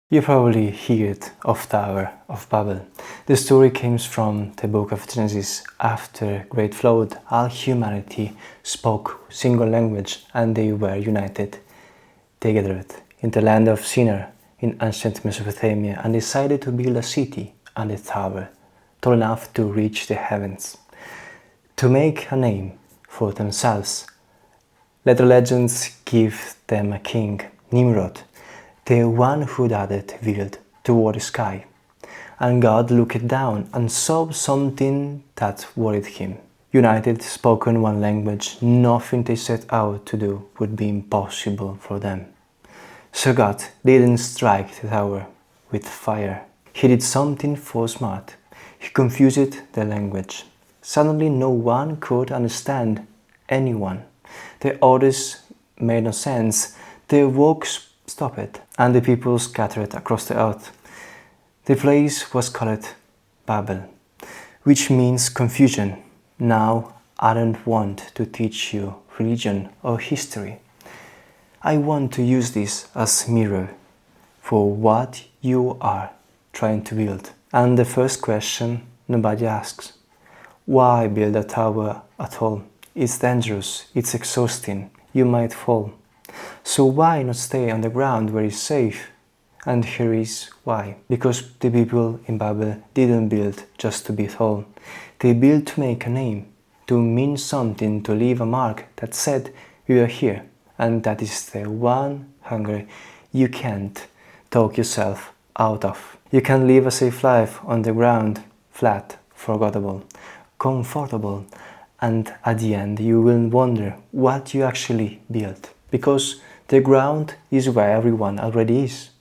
You probably heard of Tower of Babel. The story comes from the book of Genesis. After great flood, all humanity spoke single language and they were united. They gathered in the land of Shinar in ancient Mesopotamia and decided to build a city and a tower tall enough to reach the heavens, to make a name for themselves. Later legends give them a king, Nimrod, the one who dared build toward the sky. And God looked down and saw something that worried him. United, spoken one language, nothing they set out to do would be impossible for them. So God didn't strike the tower with fire. He did something for smart. He confused the language. Suddenly no one could understand anyone. The orders made no sense. The works stopped, and the people scattered across the earth. The place was called Babel, which means confusion. Now, I don't want to teach you religion or history. I want to use this as mirror for what you are trying to build. And the first question nobody asks: why build a tower at all? It's dangerous, it's exhausting, you might fall. So why not stay on the ground where it's safe? And here is why. Because the people in Babel didn't build just to be tall. They built to make a name, to mean something, to leave a mark that said, we are here. And that is the one hunger you can't talk yourself out of. You can live a safe life on the ground, flat, forgettable, comfortable, and at the end you will wonder what you actually built. Because the ground is where everyone already is.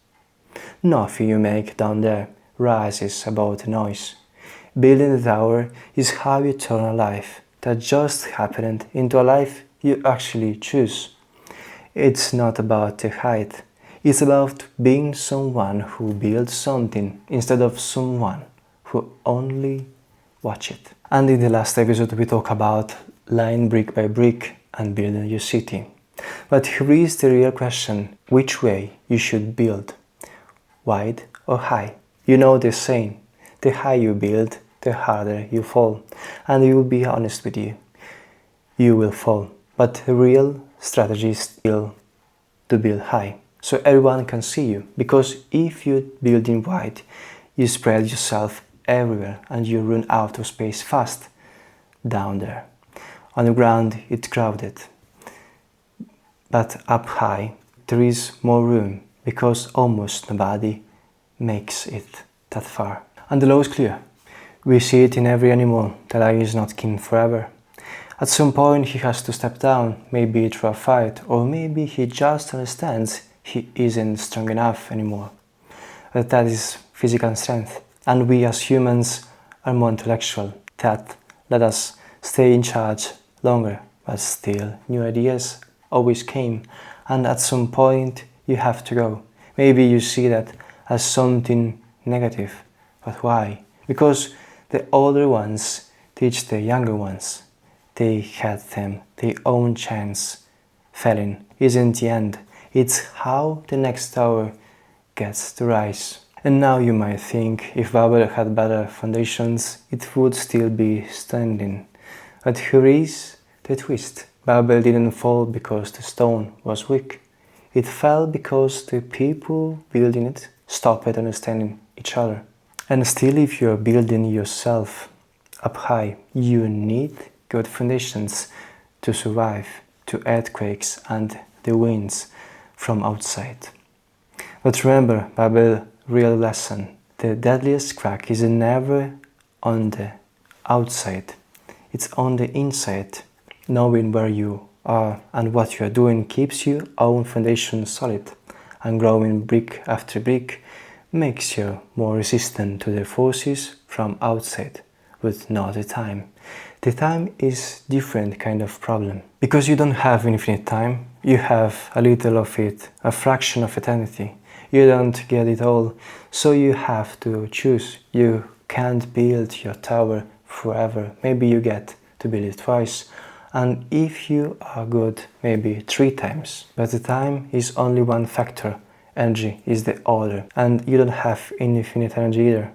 Nothing you make down there rises above the noise. Building the tower is how you turn a life that just happened into a life you actually choose. It's not about the height. It's about being someone who builds something instead of someone who only watches it. And in the last episode we talked about laying brick by brick and building your city. But here is the real question: which way you should build? Wide or high? You know the saying, the higher you build, the harder you fall. And I will be honest with you, you will fall. But the real strategy is still to build high, so everyone can see you. Because if you build in wide, you spread yourself everywhere and you run out of space fast down there. On the ground it's crowded. But up high, there is more room, because almost nobody makes it that far. And the law is clear. We see it in every animal. The lion is not king forever. At some point he has to step down, maybe through a fight, or maybe he just understands he isn't strong enough anymore. But that is physical strength. And we as humans are more intellectual. That let us stay in charge longer, but still new ideas always came, and at some point you have to go. Maybe you see that as something negative, but why? Because the older ones teach the younger ones. They had them their own chance. Failing isn't the end, it's how the next tower gets to rise. And now you might think if Babel had better foundations, it would still be standing. But here is the twist. Babel didn't fall because the stone was weak. It fell because the people building it stopped understanding each other. And still, if you're building yourself up high, you need good foundations to survive to earthquakes and the winds from outside. But remember, Babel's real lesson: the deadliest crack is never on the outside, it's on the inside. Knowing where you are and what you are doing keeps your own foundation solid, and growing brick after brick makes you more resistant to the forces from outside. But not the time. The time is different kind of problem. Because you don't have infinite time, you have a little of it, a fraction of eternity. You don't get it all, so you have to choose. You can't build your tower forever. Maybe you get to build it twice. And if you are good, maybe 3 times. But the time is only one factor energy is the other, and you don't have infinite energy either.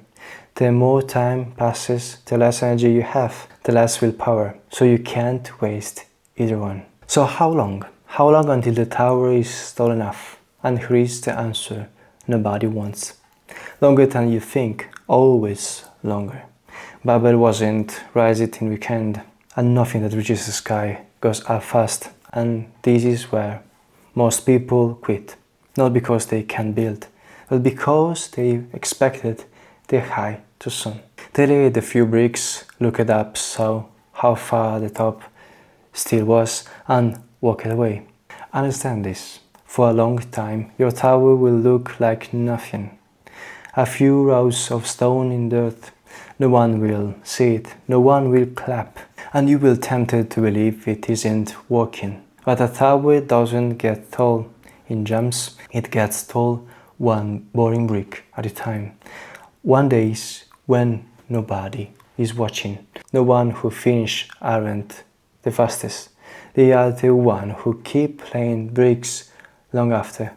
The more time passes, the less energy you have, the less willpower, so you can't waste either one. So how long? How long until the tower is tall enough? And here is the answer nobody wants. Longer than you think, always longer. Babel wasn't raised in weekend, and nothing that reaches the sky goes up fast, and this is where most people quit. Not because they can't build, but because they expected the high too soon. They laid a few bricks, looked up, saw how far the top still was, and walked away. Understand this. For a long time, your tower will look like nothing. A few rows of stone in dirt. No one will see it, no one will clap, and you will be tempted to believe it isn't working. But a tower doesn't get tall in jumps, it gets tall one boring brick at a time. One days when nobody is watching. No one who finish aren't the fastest. They are the one who keep playing bricks long after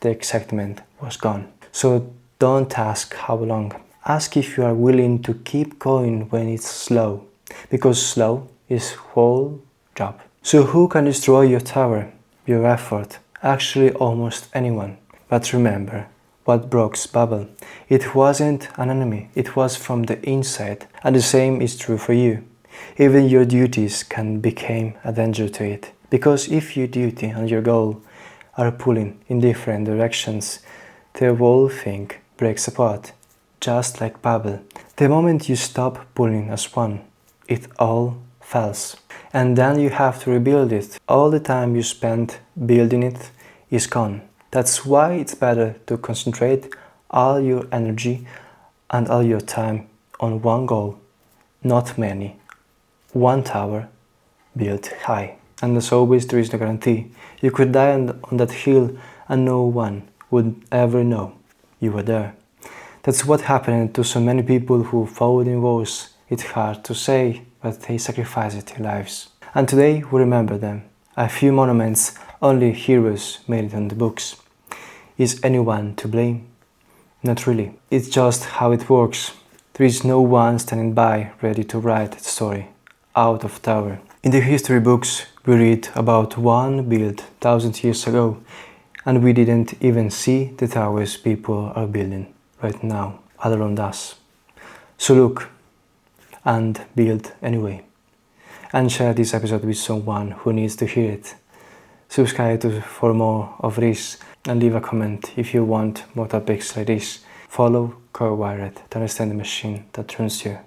the excitement was gone. So don't ask how long. Ask if you are willing to keep going when it's slow, because slow is whole job. So who can destroy your tower, your effort? Actually almost anyone. But remember what broke Babel. It wasn't an enemy, it was from the inside, and the same is true for you. Even your duties can become a danger to it, because if your duty and your goal are pulling in different directions, the whole thing breaks apart, just like Babel. The moment you stop pulling as one, it all falls. And then you have to rebuild it. All the time you spent building it is gone. That's why it's better to concentrate all your energy and all your time on one goal, not many. One tower built high. And as always, there is no guarantee. You could die on that hill and no one would ever know you were there. That's what happened to so many people who fought in wars. It's hard to say, but they sacrificed their lives. And today we remember them. A few monuments, only heroes made it on the books. Is anyone to blame? Not really. It's just how it works. There is no one standing by ready to write the story out of tower. In the history books, we read about one built 1,000 years ago, and we didn't even see the towers people are building right now all around us. So look and build anyway. And share this episode with someone who needs to hear it. Subscribe for more of this and leave a comment if you want more topics like this. Follow CoreWired to understand the machine that turns you.